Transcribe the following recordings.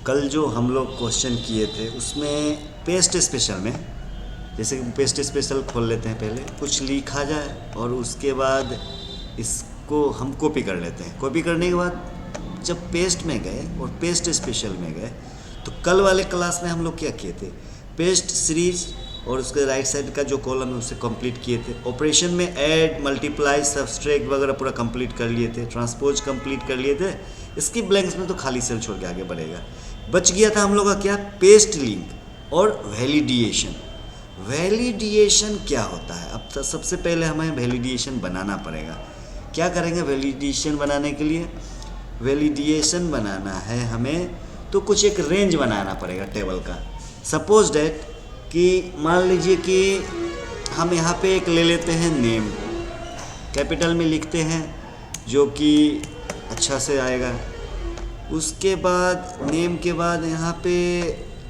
कल जो हम लोग क्वेश्चन किए थे उसमें पेस्ट स्पेशल में, जैसे कि पेस्ट स्पेशल खोल लेते हैं, पहले कुछ लिखा जाए और उसके बाद इसको हम कॉपी कर लेते हैं। कॉपी करने के बाद जब पेस्ट में गए और पेस्ट स्पेशल में गए तो कल वाले क्लास में हम लोग क्या किए थे, पेस्ट सीरीज और उसके राइट साइड का जो कॉलम है उसे कंप्लीट किए थे। ऑपरेशन में ऐड, मल्टीप्लाई, सब्सट्रैक्ट वगैरह पूरा कंप्लीट कर लिए थे। ट्रांसपोज कंप्लीट कर लिए थे। इसकी ब्लैंक्स में तो खाली सेल छोड़ के आगे बढ़ेगा। बच गया था हम लोग का क्या, पेस्ट लिंक और वैलिडेशन। वैलिडेशन क्या होता है, अब तो सबसे पहले हमें वैलिडेशन बनाना पड़ेगा। क्या करेंगे वैलिडेशन बनाने के लिए, वैलिडेशन बनाना है हमें तो कुछ एक रेंज बनाना पड़ेगा टेबल का। सपोज डैट कि मान लीजिए कि हम यहाँ पे एक ले लेते हैं नेम, कैपिटल में लिखते हैं जो कि अच्छा से आएगा। उसके बाद नेम के बाद यहाँ पे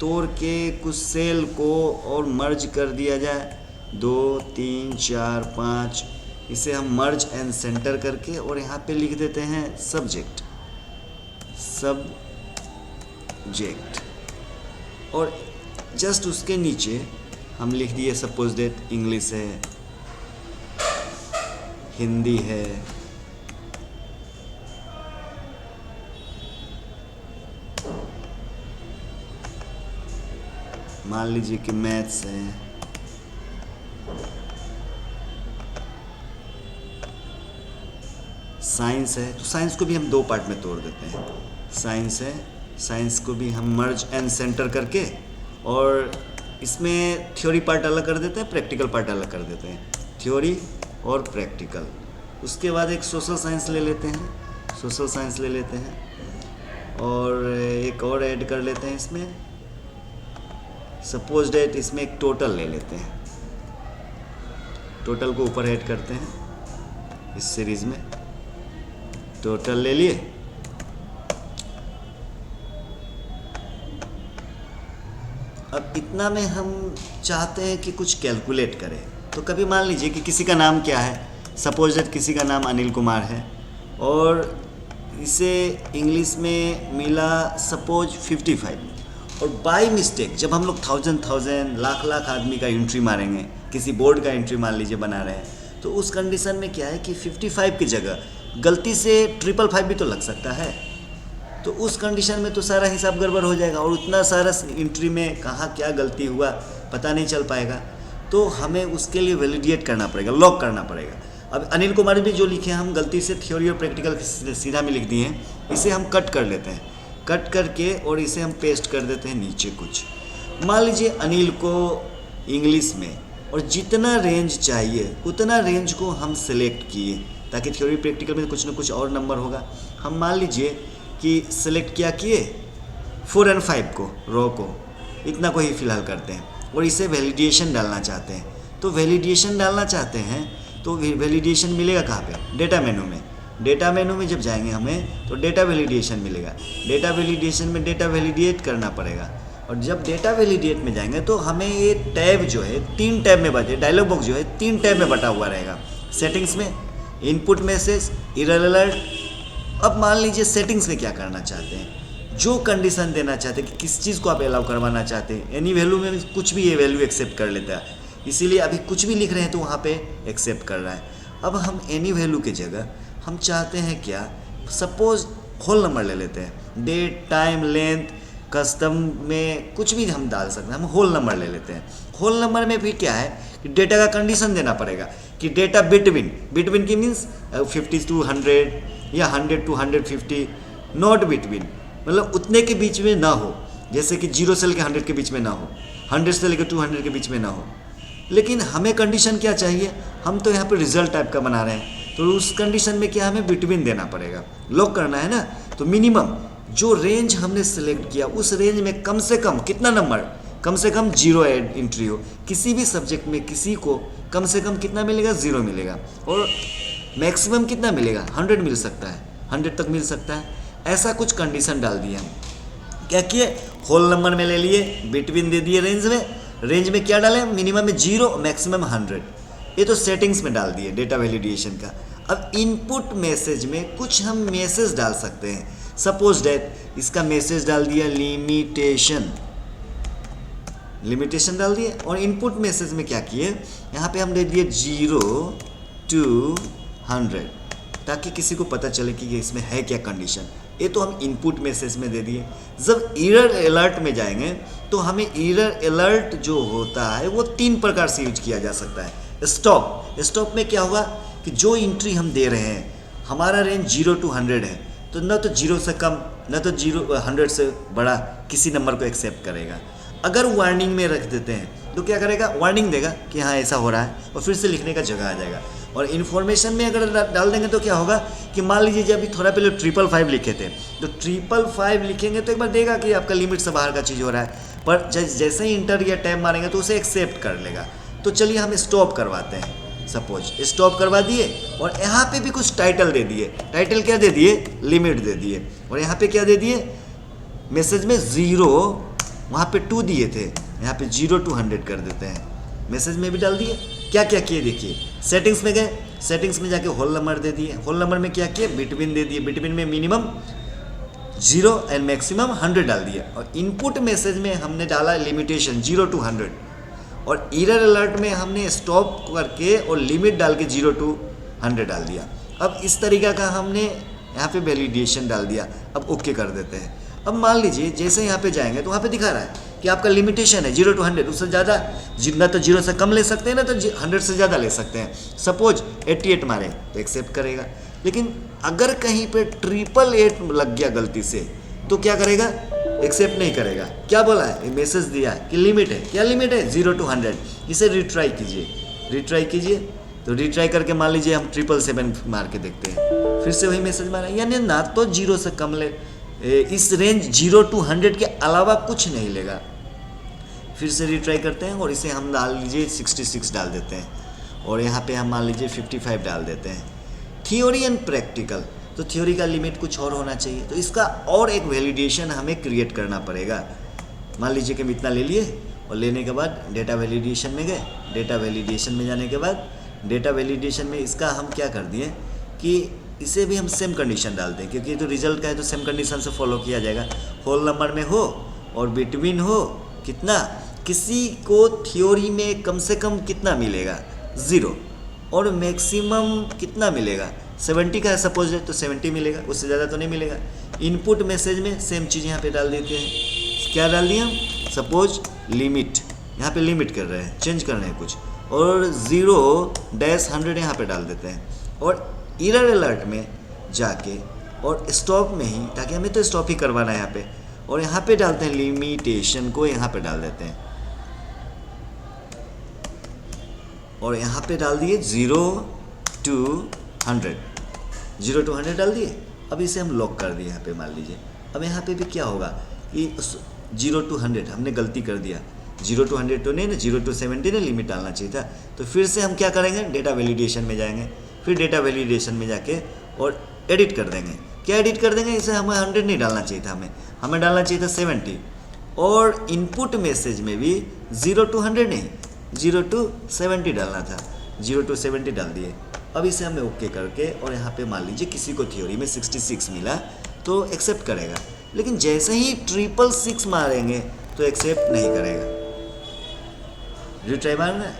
तोड़ के कुछ सेल को और मर्ज कर दिया जाए, 2 3 4 5, इसे हम मर्ज एंड सेंटर करके और यहाँ पे लिख देते हैं सब्जेक्ट, सब्जेक्ट। और जस्ट उसके नीचे हम लिख दिए सपोज दैट इंग्लिश है, हिंदी है, मान लीजिए कि मैथ्स है, साइंस है। तो साइंस को भी हम 2 पार्ट में तोड़ देते हैं। साइंस है, साइंस को भी हम मर्ज एंड सेंटर करके और इसमें थ्योरी पार्ट अलग कर देते हैं, प्रैक्टिकल पार्ट अलग कर देते हैं, थ्योरी और प्रैक्टिकल। उसके बाद एक सोशल साइंस ले लेते हैं, सोशल साइंस ले लेते हैं और एक और ऐड कर लेते हैं इसमें, सपोज डेट इसमें एक टोटल ले लेते हैं। टोटल को ऊपर ऐड करते हैं इस सीरीज में, टोटल ले लिए। अब इतना में हम चाहते हैं कि कुछ कैलकुलेट करें। तो कभी मान लीजिए कि किसी का नाम क्या है, सपोज दैट किसी का नाम अनिल कुमार है और इसे इंग्लिश में मिला सपोज 55, और बाय मिस्टेक जब हम लोग 1000 लाख आदमी का एंट्री मारेंगे, किसी बोर्ड का एंट्री मान लीजिए बना रहे हैं, तो उस कंडीशन में क्या है कि 55 की जगह गलती से 555 भी तो लग सकता है। तो उस कंडीशन में तो सारा हिसाब गड़बड़ हो जाएगा और उतना सारा एंट्री में कहाँ क्या गलती हुआ पता नहीं चल पाएगा। तो हमें उसके लिए वैलिडेट करना पड़ेगा, लॉक करना पड़ेगा। अब अनिल कुमार भी जो लिखे हैं हम गलती से थ्योरी और प्रैक्टिकल सीधा में लिख दिए हैं, इसे हम कट कर लेते हैं, कट करके और इसे हम पेस्ट कर देते हैं नीचे कुछ। मान लीजिए अनिल को इंग्लिश में और जितना रेंज चाहिए उतना रेंज को हम सेलेक्ट किए, ताकि थ्योरी प्रैक्टिकल में कुछ ना कुछ और नंबर होगा। हम मान लीजिए कि सेलेक्ट क्या किए, 4 और 5 को, रो को, इतना को ही फिलहाल करते हैं और इसे वैलिडेशन डालना चाहते हैं। तो वैलिडेशन डालना चाहते हैं तो वैलिडेशन मिलेगा कहाँ पे, डेटा मेनू में। डेटा मेनू में जब जाएंगे हमें तो डेटा वैलिडेशन मिलेगा। डेटा वैलिडेशन में डेटा वैलिडेट करना पड़ेगा और जब डेटा वैलिडेट में जाएंगे तो हमें ये टैब जो है 3 टैब में बटे, डायलॉग बॉक्स जो है 3 टैब में बटा हुआ रहेगा। सेटिंग्स में, इनपुट मैसेज, एरर अलर्ट। अब मान लीजिए सेटिंग्स में क्या करना चाहते हैं, जो कंडीशन देना चाहते हैं कि किस चीज़ को आप अलाउ करवाना चाहते हैं। एनी वैल्यू में कुछ भी ये वैल्यू एक्सेप्ट कर लेता है, इसीलिए अभी कुछ भी लिख रहे हैं तो वहाँ पे एक्सेप्ट कर रहा है। अब हम एनी वैल्यू की जगह हम चाहते हैं क्या, सपोज होल नंबर ले लेते हैं, डेट, टाइम, लेंथ, कस्टम में कुछ भी हम डाल सकते हैं। हम होल नंबर ले लेते हैं। होल नंबर में भी क्या है कि डेटा का कंडीशन देना पड़ेगा कि डेटा बिटवीन की मीन्स 50 to 100 या 100 to 150, नॉट बिटवीन, मतलब उतने के बीच में ना हो, जैसे कि 0 से लेकर 100 के बीच में ना हो, 100 से लेकर 200 के बीच में ना हो। लेकिन हमें कंडीशन क्या चाहिए, हम तो यहाँ पे रिजल्ट टाइप का बना रहे हैं, तो उस कंडीशन में क्या हमें बिटवीन देना पड़ेगा, लॉक करना है ना। तो मिनिमम जो रेंज हमने सेलेक्ट किया उस रेंज में कम से कम कितना नंबर, कम से कम 0 एंट्री हो। किसी भी सब्जेक्ट में किसी को कम से कम कितना मिलेगा, 0 मिलेगा, और मैक्सिमम कितना मिलेगा, 100 मिल सकता है, 100 तक मिल सकता है। ऐसा कुछ कंडीशन डाल दिया हम। क्या किए, होल नंबर में ले लिए, बिटवीन दे दिए रेंज में। रेंज में क्या डालें, मिनिमम में 0, मैक्सिमम 100। ये तो सेटिंग्स में डाल दिए डेटा वैलिडेशन का। अब इनपुट मैसेज में कुछ हम मैसेज डाल सकते हैं। सपोज डेट इसका मैसेज डाल दिया लिमिटेशन, लिमिटेशन डाल दिए, और इनपुट मैसेज में क्या किए, यहाँ पे हम दे दिए 0 to 100 ताकि किसी को पता चले कि ये इसमें है क्या कंडीशन। ये तो हम इनपुट मैसेज में दे दिए। जब एरर अलर्ट में जाएंगे तो हमें एरर अलर्ट जो होता है वो 3 प्रकार से यूज किया जा सकता है। स्टॉप, स्टॉप में क्या होगा कि जो एंट्री हम दे रहे हैं, हमारा रेंज 0 to 100 है, तो न तो 0 से कम न तो 100 से बड़ा किसी नंबर को एक्सेप्ट करेगा। अगर वार्निंग में रख देते हैं तो क्या करेगा, वार्निंग देगा कि हाँ ऐसा हो रहा है, और फिर से लिखने का जगह आ जाएगा। और इन्फॉर्मेशन में अगर डाल देंगे तो क्या होगा कि मान लीजिए जब अभी थोड़ा पहले 555 लिखे थे, तो 555 लिखेंगे तो एक बार देगा कि आपका लिमिट से बाहर का चीज़ हो रहा है, पर जैसे ही इंटर या टैब मारेंगे तो उसे एक्सेप्ट कर लेगा। तो चलिए हम स्टॉप करवाते हैं। सपोज स्टॉप करवा दिए और यहाँ पे भी कुछ टाइटल दे दिए। टाइटल क्या दे दिए, लिमिट दे दिए, और यहाँ पे क्या दे दिए, मैसेज में 0, वहाँ पे 2 दिए थे, यहाँ पे 0 to 100 कर देते हैं। मैसेज में भी डाल दिए। क्या क्या किए देखिए, सेटिंग्स में गए, सेटिंग्स में जाके होल नंबर दे दिए, होल नंबर में क्या किए, बिटवीन दे दिए, बिटवीन में मिनिमम 0 एंड मैक्सिमम 100 डाल दिया, और इनपुट मैसेज में हमने डाला लिमिटेशन 0 to 100, और एरर अलर्ट में हमने स्टॉप करके और लिमिट डाल के 0 to 100 डाल दिया। अब इस तरीका का हमने यहाँ पे वैलिडेशन डाल दिया। अब ओके कर देते हैं। अब मान लीजिए जैसे यहाँ पे जाएंगे तो वहाँ पे दिखा रहा है कि आपका लिमिटेशन है 0 to 100, उससे ज़्यादा जितना तो 0 से कम ले सकते हैं ना, तो 100 से ज़्यादा ले सकते हैं। सपोज 88 मारे तो एक्सेप्ट करेगा, लेकिन अगर कहीं पे 888 लग गया गलती से तो क्या करेगा, एक्सेप्ट नहीं करेगा। क्या बोला है, मैसेज दिया है कि लिमिट है, क्या लिमिट है, 0 to 100। इसे रिट्राई कीजिए, रिट्राई कीजिए, तो रिट्राई करके मान लीजिए हम 777 मार के देखते हैं, फिर से वही मैसेज मारा, यानी ना तो 0 से कम ले, इस रेंज 0 to 100 के अलावा कुछ नहीं लेगा। फिर से रिट्राई करते हैं और इसे हम डाल लीजिए 66 डाल देते हैं, और यहाँ पे हम मान लीजिए 55 डाल देते हैं। थियोरी एंड प्रैक्टिकल, तो थ्योरी का लिमिट कुछ और होना चाहिए, तो इसका और एक वैलिडेशन हमें क्रिएट करना पड़ेगा। मान लीजिए कि हम इतना ले लिए, और लेने के बाद डेटा वैलिडेशन में गए, डेटा वैलिडेशन में जाने के बाद डेटा वैलिडेशन में इसका हम क्या कर दिए कि इसे भी हम सेम कंडीशन डालते हैं, क्योंकि तो रिजल्ट का है तो सेम कंडीशन से फॉलो किया जाएगा। होल नंबर में हो और बिटवीन हो, कितना, किसी को थ्योरी में कम से कम कितना मिलेगा, 0, और मैक्सिमम कितना मिलेगा, 70 का है सपोज है तो 70 मिलेगा, उससे ज़्यादा तो नहीं मिलेगा। इनपुट मैसेज में सेम चीज़ यहाँ पे डाल देते हैं। क्या डाल दिया हम, सपोज लिमिट, यहाँ पे लिमिट कर रहे हैं, चेंज कर रहे हैं कुछ, और 0-100 यहाँ पे डाल देते हैं, और एरर अलर्ट में जाके और स्टॉप में ही, ताकि हमें तो स्टॉप ही करवाना है यहाँ पे, और यहाँ पे डालते हैं लिमिटेशन को, यहाँ पे डाल देते हैं, और यहाँ पे डाल दिए 0 to 100, 0 to 100 डाल दिए। अब इसे हम लॉक कर दिए यहाँ पे मान लीजिए। अब यहाँ पे भी क्या होगा कि 0 to 100 हमने गलती कर दिया, 0 to 100 तो नहीं ना, 0 to 70 ने लिमिट डालना चाहिए था। तो फिर से हम क्या करेंगे, डेटा वैलिडेशन में जाएंगे, फिर डेटा वैलिडेशन में जाके और एडिट कर देंगे। क्या एडिट कर देंगे, इसे हमें 100 नहीं डालना चाहिए था, हमें डालना चाहिए था 70, और इनपुट मैसेज में भी 0 to 100 नहीं, 0 to 70 डालना था, 0 to 70 डाल दिए। अब इसे हमें ओके करके, और यहाँ पे मान लीजिए किसी को थ्योरी में 66 मिला तो एक्सेप्ट करेगा, लेकिन जैसे ही 666 मारेंगे तो एक्सेप्ट नहीं करेगा। रिट्राई मारना है,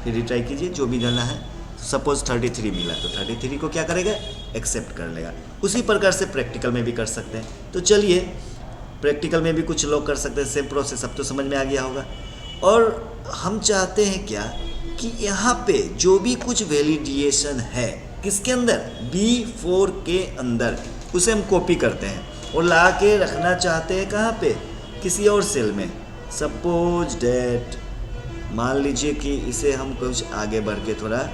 फिर रिट्राई कीजिए, जो भी डालना है। सपोज 33 मिला तो 33 को क्या करेगा, एक्सेप्ट कर लेगा। उसी प्रकार से प्रैक्टिकल में भी कर सकते हैं। तो चलिए प्रैक्टिकल में भी कुछ लोग कर सकते हैं, सेम प्रोसेस अब तो समझ में आ गया होगा। और हम चाहते हैं क्या कि यहाँ पे जो भी कुछ वैलिडेशन है किसके अंदर, B4 के अंदर, उसे हम कॉपी करते हैं और ला के रखना चाहते हैं कहाँ पे, किसी और सेल में। सपोज डेट मान लीजिए कि इसे हम कुछ आगे बढ़ के थोड़ा,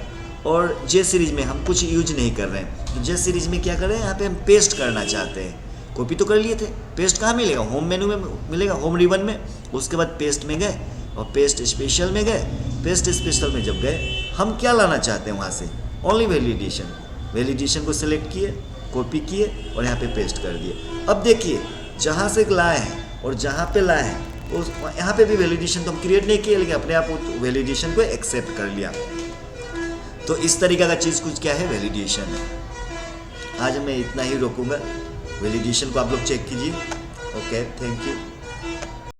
और जे सीरीज में हम कुछ यूज नहीं कर रहे हैं, तो जे सीरीज में क्या करें, यहाँ पे हम पेस्ट करना चाहते हैं। कॉपी तो कर लिए थे, पेस्ट कहाँ मिलेगा, होम मेनू में मिलेगा, होम रिबन में। उसके बाद पेस्ट में गए और पेस्ट स्पेशल में गए। पेस्ट स्पेशल में जब गए, हम क्या लाना चाहते हैं वहाँ से, ओनली वैलिडेशन। वैलिडेशन को सिलेक्ट किए, कॉपी किए और यहाँ पे पेस्ट कर दिए। अब देखिए जहाँ से लाए हैं और जहाँ पे लाए हैं उस यहाँ पे भी वैलिडेशन तो हम क्रिएट नहीं किए, लेकिन अपने आप वैलिडेशन को एक्सेप्ट कर लिया। तो इस तरीका का चीज़ कुछ क्या है, वैलिडेशन है। आज मैं इतना ही रोकूंगा। वैलिडेशन को आप लोग चेक कीजिए। Okay, thank you.